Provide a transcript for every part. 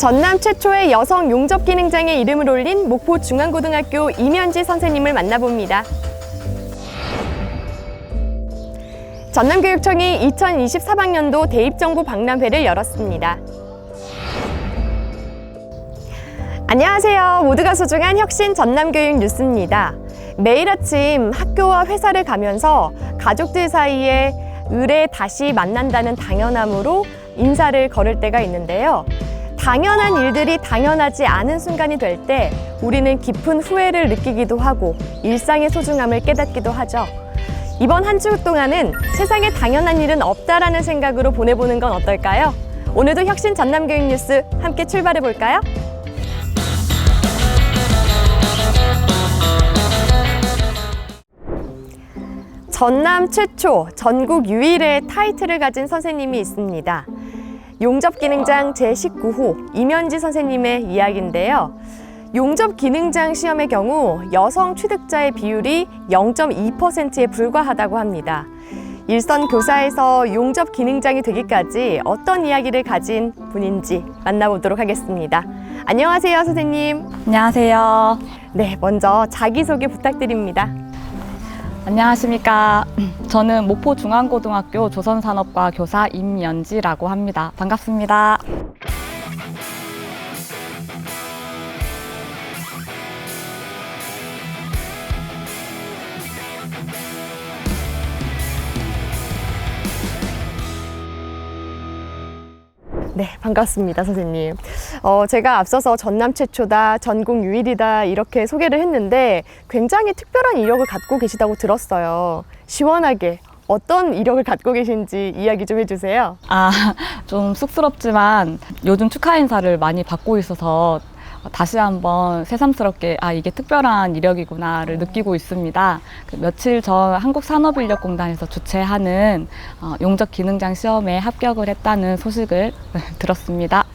전남 최초의 여성 용접 기능장에 이름을 올린 목포중앙고등학교 임현지 선생님을 만나봅니다. 전남교육청이 2024학년도 대입정보 박람회를 열었습니다. 안녕하세요. 모두가 소중한 혁신 전남교육 뉴스입니다. 매일 아침 학교와 회사를 가면서 가족들 사이에 을에 다시 만난다는 당연함으로 인사를 걸을 때가 있는데요. 당연한 일들이 당연하지 않은 순간이 될 때 우리는 깊은 후회를 느끼기도 하고 일상의 소중함을 깨닫기도 하죠. 이번 한 주 동안은 세상에 당연한 일은 없다라는 생각으로 보내보는 건 어떨까요? 오늘도 혁신 전남교육 뉴스 함께 출발해 볼까요? 전남 최초, 전국 유일의 타이틀을 가진 선생님이 있습니다. 용접기능장 제19호 임현지 선생님의 이야기인데요. 용접기능장 시험의 경우 여성 취득자의 비율이 0.2%에 불과하다고 합니다. 일선 교사에서 용접기능장이 되기까지 어떤 이야기를 가진 분인지 만나보도록 하겠습니다. 안녕하세요, 선생님. 안녕하세요. 네, 먼저 자기소개 부탁드립니다. 안녕하십니까. 저는 목포중앙고등학교 조선산업과 교사 임연지라고 합니다. 반갑습니다. 네, 반갑습니다, 선생님. 제가 앞서서 전남 최초다, 전국 유일이다 이렇게 소개를 했는데 굉장히 특별한 이력을 갖고 계시다고 들었어요. 시원하게 어떤 이력을 갖고 계신지 이야기 좀 해주세요. 좀 쑥스럽지만 요즘 축하 인사를 많이 받고 있어서 다시 한번 새삼스럽게 이게 특별한 이력이구나를 느끼고 있습니다. 며칠 전 한국산업인력공단에서 주최하는 용접기능장 시험에 합격을 했다는 소식을 들었습니다.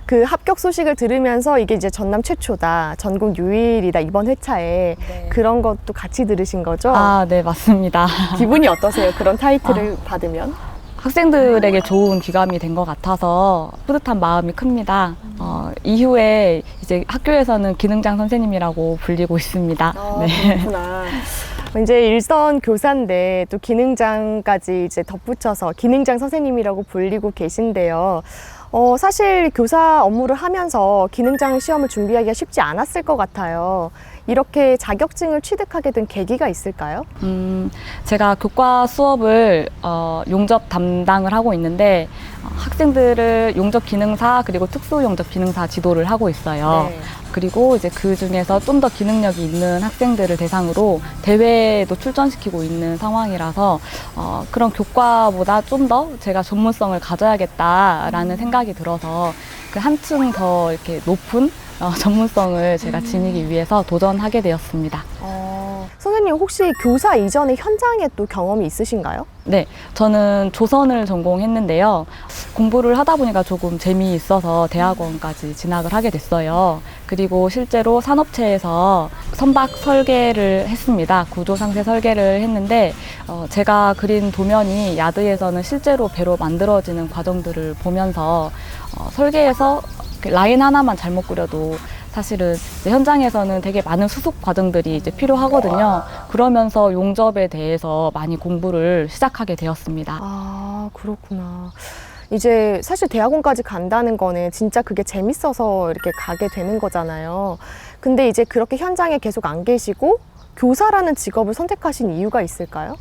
그 합격 소식을 들으면서 이게 이제 전남 최초다, 전국 유일이다 이번 회차에 그런 것도 같이 들으신 거죠? 네, 맞습니다. 기분이 어떠세요? 그런 타이틀을 받으면? 학생들에게 좋은 기감이 된 것 같아서 뿌듯한 마음이 큽니다. 이후에 이제 학교에서는 기능장 선생님이라고 불리고 있습니다. 네. 그렇구나. 이제 일선 교사인데 또 기능장까지 이제 덧붙여서 기능장 선생님이라고 불리고 계신데요. 사실 교사 업무를 하면서 기능장 시험을 준비하기가 쉽지 않았을 것 같아요. 이렇게 자격증을 취득하게 된 계기가 있을까요? 제가 교과 수업을 용접 담당을 하고 있는데 학생들을 용접 기능사 그리고 특수 용접 기능사 지도를 하고 있어요. 네. 그리고 이제 그 중에서 좀 더 기능력이 있는 학생들을 대상으로 대회에도 출전시키고 있는 상황이라서 그런 교과보다 좀 더 제가 전문성을 가져야겠다라는 생각이 들어서 그 한층 더 이렇게 높은 전문성을 제가 지니기 위해서 도전하게 되었습니다. 선생님 혹시 교사 이전에 현장에 또 경험이 있으신가요? 네, 저는 조선을 전공했는데요. 공부를 하다 보니까 조금 재미있어서 대학원까지 진학을 하게 됐어요. 그리고 실제로 산업체에서 선박 설계를 했습니다. 구조 상세 설계를 했는데 제가 그린 도면이 야드에서는 실제로 배로 만들어지는 과정들을 보면서 설계에서 라인 하나만 잘못 그려도 사실은 이제 현장에서는 되게 많은 수습 과정들이 이제 필요하거든요. 그러면서 용접에 대해서 많이 공부를 시작하게 되었습니다. 그렇구나. 이제 사실 대학원까지 간다는 거는 진짜 그게 재밌어서 이렇게 가게 되는 거잖아요. 근데 이제 그렇게 현장에 계속 안 계시고 교사라는 직업을 선택하신 이유가 있을까요?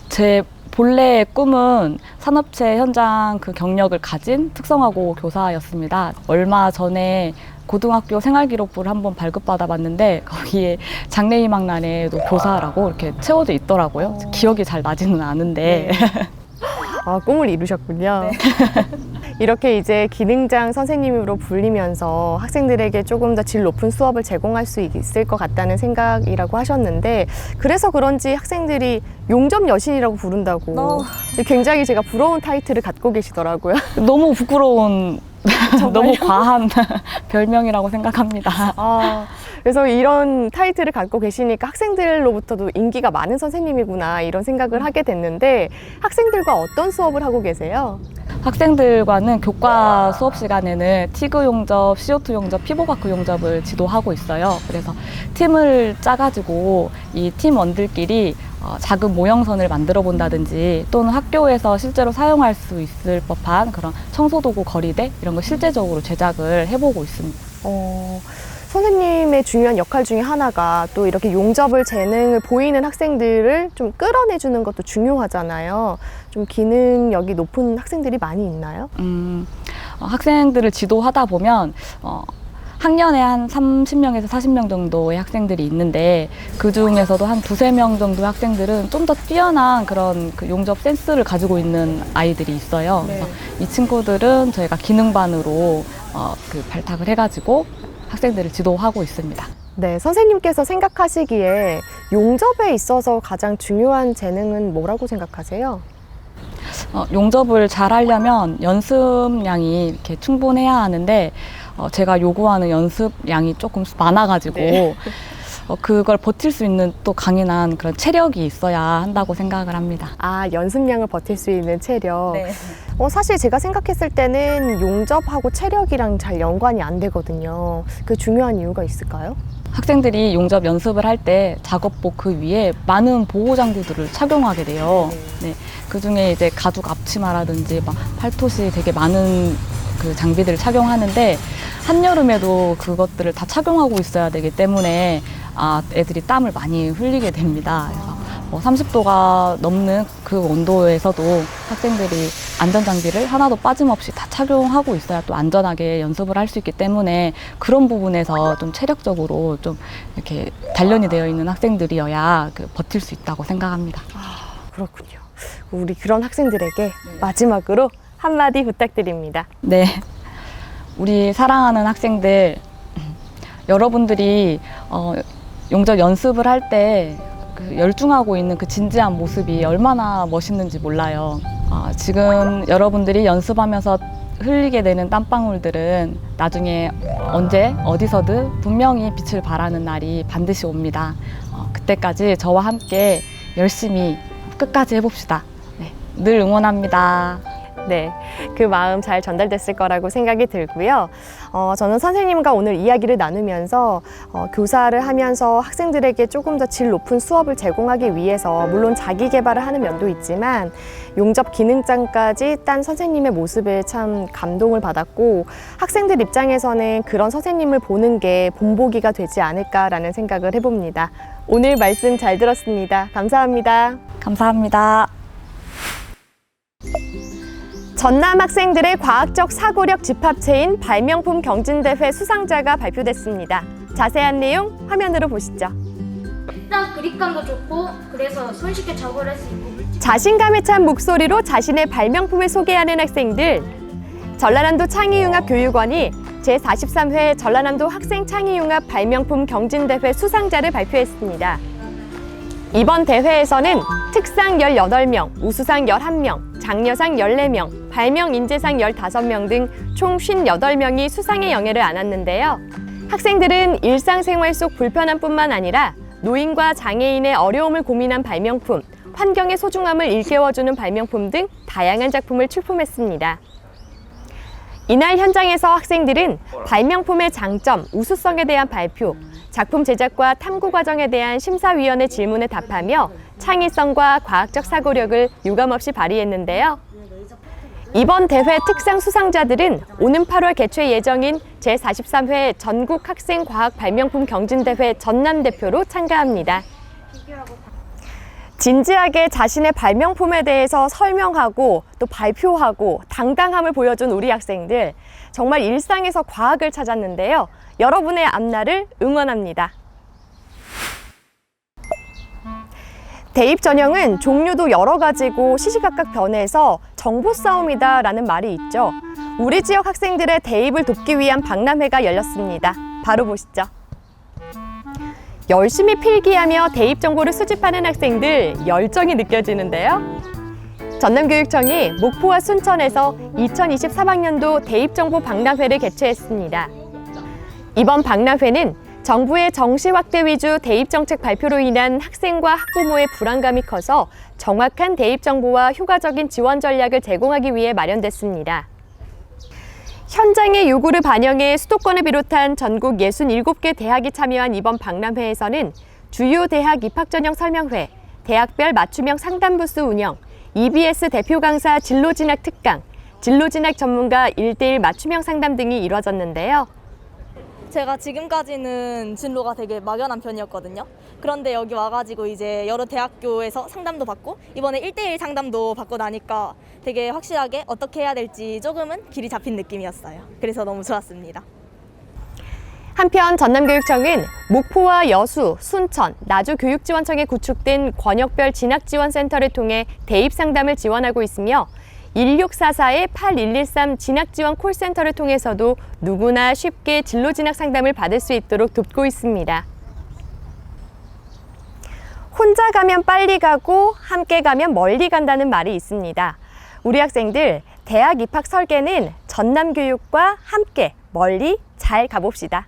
제 본래의 꿈은 산업체 현장 그 경력을 가진 특성화고 교사였습니다. 얼마 전에 고등학교 생활기록부를 한번 발급받아 봤는데 거기에 장래희망란에도 교사라고 이렇게 채워져 있더라고요. 기억이 잘 나지는 않은데. 꿈을 이루셨군요. 네. 이렇게 이제 기능장 선생님으로 불리면서 학생들에게 조금 더 질 높은 수업을 제공할 수 있을 것 같다는 생각이라고 하셨는데 그래서 그런지 학생들이 용접 여신이라고 부른다고 굉장히 제가 부러운 타이틀을 갖고 계시더라고요. 너무 부끄러운 너무 과한 별명이라고 생각합니다. 그래서 이런 타이틀을 갖고 계시니까 학생들로부터도 인기가 많은 선생님이구나 이런 생각을 하게 됐는데 학생들과 어떤 수업을 하고 계세요? 학생들과는 교과 수업 시간에는 티그 용접, CO2 용접, 피보가크 용접을 지도하고 있어요. 그래서 팀을 짜가지고 이 팀원들끼리 작은 모형선을 만들어 본다든지 또는 학교에서 실제로 사용할 수 있을 법한 그런 청소도구 거리대 이런 거 실제적으로 제작을 해보고 있습니다. 선생님의 중요한 역할 중에 하나가 또 이렇게 용접을 재능을 보이는 학생들을 좀 끌어내주는 것도 중요하잖아요. 좀 기능력이 높은 학생들이 많이 있나요? 학생들을 지도하다 보면 학년에 한 30명에서 40명 정도의 학생들이 있는데 그 중에서도 한 두세 명 정도의 학생들은 좀 더 뛰어난 그런 그 용접 센스를 가지고 있는 아이들이 있어요. 네. 그래서 이 친구들은 저희가 기능반으로 그 발탁을 해가지고 학생들을 지도하고 있습니다. 네, 선생님께서 생각하시기에 용접에 있어서 가장 중요한 재능은 뭐라고 생각하세요? 용접을 잘 하려면 연습량이 이렇게 충분해야 하는데 제가 요구하는 연습량이 조금 많아가지고 네. 그걸 버틸 수 있는 또 강인한 그런 체력이 있어야 한다고 생각을 합니다. 연습량을 버틸 수 있는 체력. 네. 사실 제가 생각했을 때는 용접하고 체력이랑 잘 연관이 안 되거든요. 그 중요한 이유가 있을까요? 학생들이 용접 연습을 할 때 작업복 그 위에 많은 보호 장구들을 착용하게 돼요. 네. 그 중에 이제 가죽 앞치마라든지 막 팔토시 되게 많은 그 장비들을 착용하는데 한여름에도 그것들을 다 착용하고 있어야 되기 때문에 애들이 땀을 많이 흘리게 됩니다. 그래서 30도가 넘는 그 온도에서도 학생들이 안전장비를 하나도 빠짐없이 다 착용하고 있어야 또 안전하게 연습을 할 수 있기 때문에 그런 부분에서 좀 체력적으로 좀 이렇게 단련이 되어 있는 학생들이어야 버틸 수 있다고 생각합니다. 그렇군요. 우리 그런 학생들에게 마지막으로 한마디 부탁드립니다. 네. 우리 사랑하는 학생들, 여러분들이 용접 연습을 할 때 그 열중하고 있는 그 진지한 모습이 얼마나 멋있는지 몰라요. 지금 여러분들이 연습하면서 흘리게 되는 땀방울들은 나중에 언제 어디서든 분명히 빛을 발하는 날이 반드시 옵니다. 그때까지 저와 함께 열심히 끝까지 해봅시다. 네, 늘 응원합니다. 네, 그 마음 잘 전달됐을 거라고 생각이 들고요. 저는 선생님과 오늘 이야기를 나누면서 교사를 하면서 학생들에게 조금 더 질 높은 수업을 제공하기 위해서 물론 자기 개발을 하는 면도 있지만 용접 기능장까지 딴 선생님의 모습에 참 감동을 받았고 학생들 입장에서는 그런 선생님을 보는 게 본보기가 되지 않을까라는 생각을 해봅니다. 오늘 말씀 잘 들었습니다. 감사합니다. 감사합니다. 전남 학생들의 과학적 사고력 집합체인 발명품 경진대회 수상자가 발표됐습니다. 자세한 내용 화면으로 보시죠. 일단 그립감도 좋고 그래서 손쉽게 작업을 할 수 있고 자신감에 찬 목소리로 자신의 발명품을 소개하는 학생들. 전라남도 창의융합교육원이 제43회 전라남도 학생창의융합 발명품 경진대회 수상자를 발표했습니다. 이번 대회에서는 특상 18명, 우수상 11명, 장려상 14명, 발명인재상 15명 등 총 58명이 수상의 영예를 안았는데요. 학생들은 일상생활 속 불편함뿐만 아니라 노인과 장애인의 어려움을 고민한 발명품, 환경의 소중함을 일깨워주는 발명품 등 다양한 작품을 출품했습니다. 이날 현장에서 학생들은 발명품의 장점, 우수성에 대한 발표, 작품 제작과 탐구 과정에 대한 심사위원의 질문에 답하며 창의성과 과학적 사고력을 유감없이 발휘했는데요. 이번 대회 특상 수상자들은 오는 8월 개최 예정인 제43회 전국학생과학 발명품 경진대회 전남대표로 참가합니다. 진지하게 자신의 발명품에 대해서 설명하고 또 발표하고 당당함을 보여준 우리 학생들, 정말 일상에서 과학을 찾았는데요. 여러분의 앞날을 응원합니다. 대입 전형은 종류도 여러 가지고 시시각각 변해서 정보 싸움이다라는 말이 있죠. 우리 지역 학생들의 대입을 돕기 위한 박람회가 열렸습니다. 바로 보시죠. 열심히 필기하며 대입 정보를 수집하는 학생들, 열정이 느껴지는데요. 전남교육청이 목포와 순천에서 2023학년도 대입 정보 박람회를 개최했습니다. 이번 박람회는 정부의 정시 확대 위주 대입 정책 발표로 인한 학생과 학부모의 불안감이 커서 정확한 대입 정보와 효과적인 지원 전략을 제공하기 위해 마련됐습니다. 현장의 요구를 반영해 수도권을 비롯한 전국 67개 대학이 참여한 이번 박람회에서는 주요 대학 입학 전형 설명회, 대학별 맞춤형 상담 부스 운영, EBS 대표 강사 진로 진학 특강, 진로 진학 전문가 1:1 맞춤형 상담 등이 이뤄졌는데요. 제가 지금까지는 진로가 되게 막연한 편이었거든요. 그런데 여기 와가지고 이제 여러 대학교에서 상담도 받고 이번에 1:1 상담도 받고 나니까 되게 확실하게 어떻게 해야 될지 조금은 길이 잡힌 느낌이었어요. 그래서 너무 좋았습니다. 한편 전남교육청은 목포와 여수, 순천, 나주교육지원청에 구축된 권역별 진학지원센터를 통해 대입 상담을 지원하고 있으며 1644-8113 진학지원 콜센터를 통해서도 누구나 쉽게 진로 진학 상담을 받을 수 있도록 돕고 있습니다. 혼자 가면 빨리 가고 함께 가면 멀리 간다는 말이 있습니다. 우리 학생들 대학 입학 설계는 전남교육과 함께 멀리 잘 가봅시다.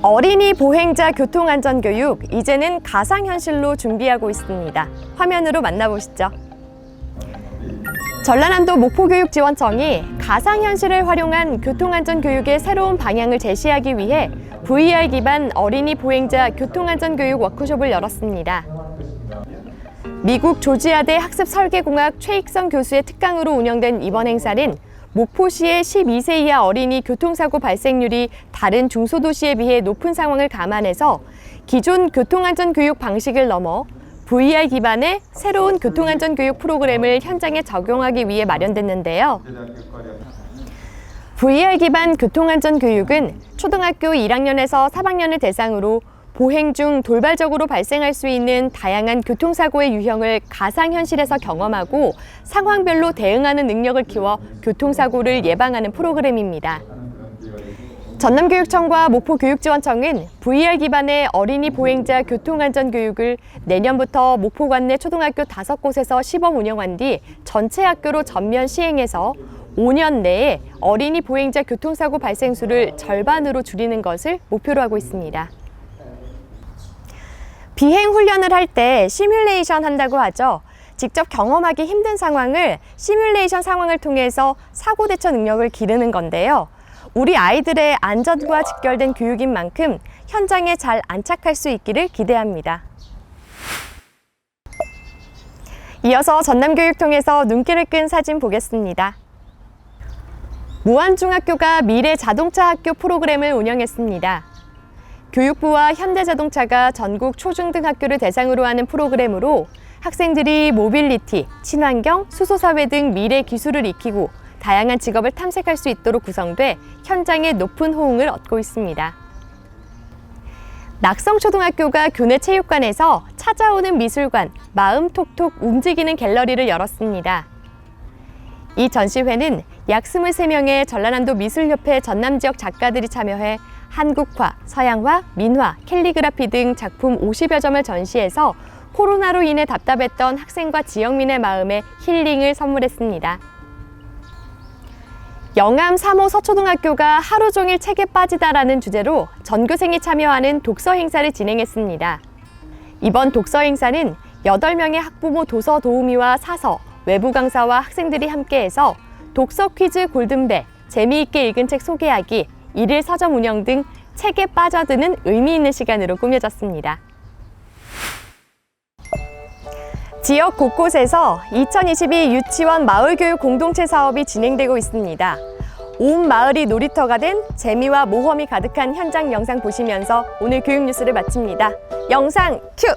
어린이 보행자 교통안전교육, 이제는 가상현실로 준비하고 있습니다. 화면으로 만나보시죠. 전라남도 목포교육지원청이 가상현실을 활용한 교통안전교육의 새로운 방향을 제시하기 위해 VR 기반 어린이 보행자 교통안전교육 워크숍을 열었습니다. 미국 조지아대 학습설계공학 최익성 교수의 특강으로 운영된 이번 행사는 목포시의 12세 이하 어린이 교통사고 발생률이 다른 중소도시에 비해 높은 상황을 감안해서 기존 교통안전교육 방식을 넘어 VR 기반의 새로운 교통안전교육 프로그램을 현장에 적용하기 위해 마련됐는데요. VR 기반 교통안전교육은 초등학교 1학년에서 3학년을 대상으로 보행 중 돌발적으로 발생할 수 있는 다양한 교통사고의 유형을 가상현실에서 경험하고 상황별로 대응하는 능력을 키워 교통사고를 예방하는 프로그램입니다. 전남교육청과 목포교육지원청은 VR 기반의 어린이 보행자 교통안전교육을 내년부터 목포 관내 초등학교 5곳에서 시범 운영한 뒤 전체 학교로 전면 시행해서 5년 내에 어린이 보행자 교통사고 발생 수를 절반으로 줄이는 것을 목표로 하고 있습니다. 비행 훈련을 할 때 시뮬레이션 한다고 하죠. 직접 경험하기 힘든 상황을 시뮬레이션 상황을 통해서 사고 대처 능력을 기르는 건데요. 우리 아이들의 안전과 직결된 교육인 만큼 현장에 잘 안착할 수 있기를 기대합니다. 이어서 전남교육통에서 눈길을 끈 사진 보겠습니다. 무안중학교가 미래 자동차 학교 프로그램을 운영했습니다. 교육부와 현대자동차가 전국 초중등학교를 대상으로 하는 프로그램으로 학생들이 모빌리티, 친환경, 수소사회 등 미래 기술을 익히고 다양한 직업을 탐색할 수 있도록 구성돼 현장에 높은 호응을 얻고 있습니다. 낙성초등학교가 교내 체육관에서 찾아오는 미술관, 마음 톡톡 움직이는 갤러리를 열었습니다. 이 전시회는 약 23명의 전라남도 미술협회 전남지역 작가들이 참여해 한국화, 서양화, 민화, 캘리그라피 등 작품 50여 점을 전시해서 코로나로 인해 답답했던 학생과 지역민의 마음에 힐링을 선물했습니다. 영암 3호 서초등학교가 하루 종일 책에 빠지다라는 주제로 전교생이 참여하는 독서 행사를 진행했습니다. 이번 독서 행사는 8명의 학부모 도서 도우미와 사서, 외부 강사와 학생들이 함께해서 독서 퀴즈 골든벨, 재미있게 읽은 책 소개하기, 일일 서점 운영 등 책에 빠져드는 의미 있는 시간으로 꾸며졌습니다. 지역 곳곳에서 2022 유치원 마을교육 공동체 사업이 진행되고 있습니다. 온 마을이 놀이터가 된 재미와 모험이 가득한 현장 영상 보시면서 오늘 교육 뉴스를 마칩니다. 영상 큐!